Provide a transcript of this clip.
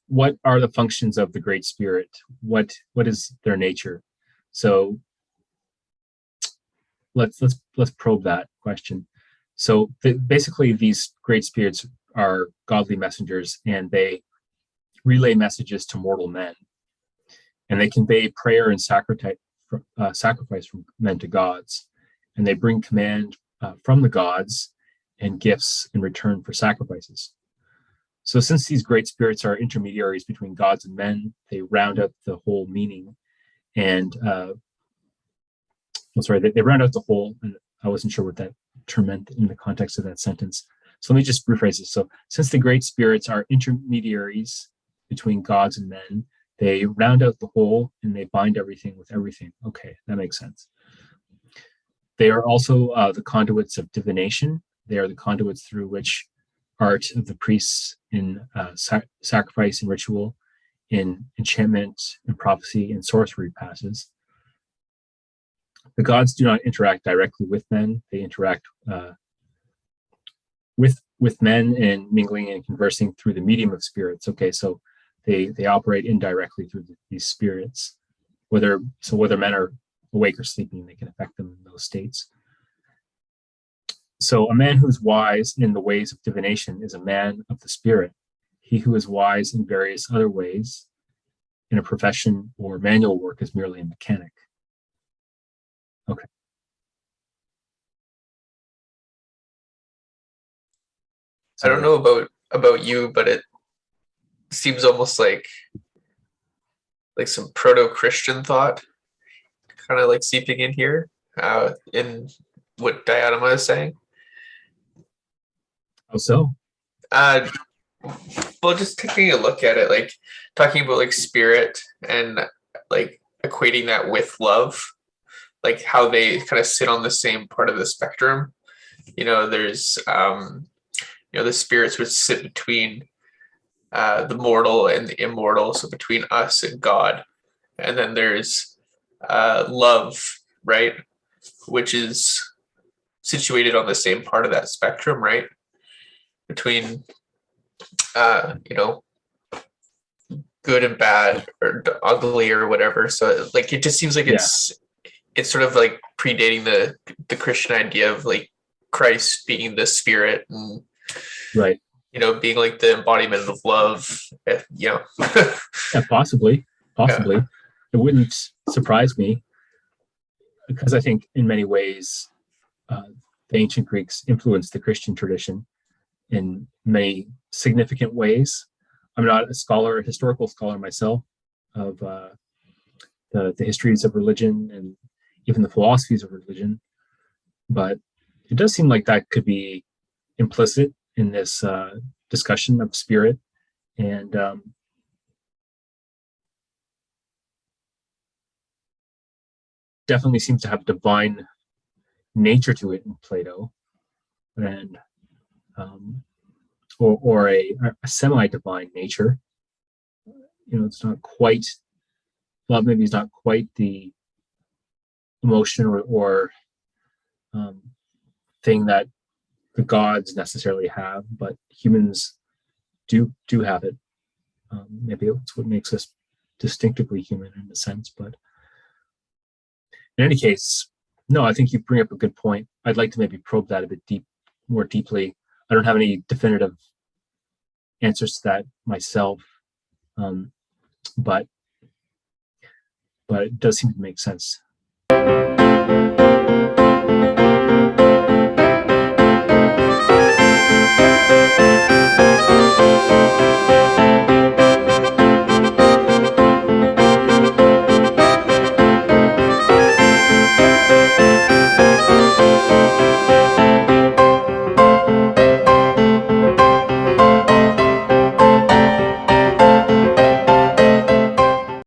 what are the functions of the Great Spirit? What is their nature? So let's probe that question. So basically, these great spirits are godly messengers, and they relay messages to mortal men, and they convey prayer and sacrifice from men to gods, and they bring command from the gods and gifts in return for sacrifices. So since these great spirits are intermediaries between gods and men, they round out the whole meaning. And they round out the whole, and I wasn't sure what that term meant in the context of that sentence. So let me just rephrase this. So since the great spirits are intermediaries between gods and men, they round out the whole and they bind everything with everything. Okay, that makes sense. They are also the conduits of divination. They are the conduits through which art of the priests in sacrifice and ritual, in enchantment and prophecy and sorcery passes. The gods do not interact directly with men. They interact with men and mingling and conversing through the medium of spirits. Okay, so they operate indirectly through these spirits. Whether men are awake or sleeping, they can affect them in those states. So a man who is wise in the ways of divination is a man of the spirit. He who is wise in various other ways in a profession or manual work is merely a mechanic. Okay. I don't know about you, but it seems almost like some proto-Christian thought, kind of like seeping in here, in what Diadema is saying. How so? Well, just taking a look at it, like talking about like spirit and like equating that with love, like how they kind of sit on the same part of the spectrum. There's the spirits which sit between the mortal and the immortal, so between us and God. And then there's love, right, which is situated on the same part of that spectrum, right, between good and bad or ugly or whatever. So like it just seems like it's sort of like predating the Christian idea of like Christ being the spirit and right, being like the embodiment of love. Yeah, possibly. Yeah. It wouldn't surprise me, because I think in many ways the ancient Greeks influenced the Christian tradition in many significant ways. I'm not a historical scholar myself of the histories of religion and even the philosophies of religion, but it does seem like that could be implicit in this discussion of spirit. And definitely seems to have divine nature to it in Plato, and or a semi-divine nature. It's not quite love. Maybe it's not quite the emotion or thing that the gods necessarily have, but humans do have it. Maybe it's what makes us distinctively human in a sense. But in any case, no, I think you bring up a good point. I'd like to maybe probe that a bit more deeply. I don't have any definitive answers to that myself, but it does seem to make sense.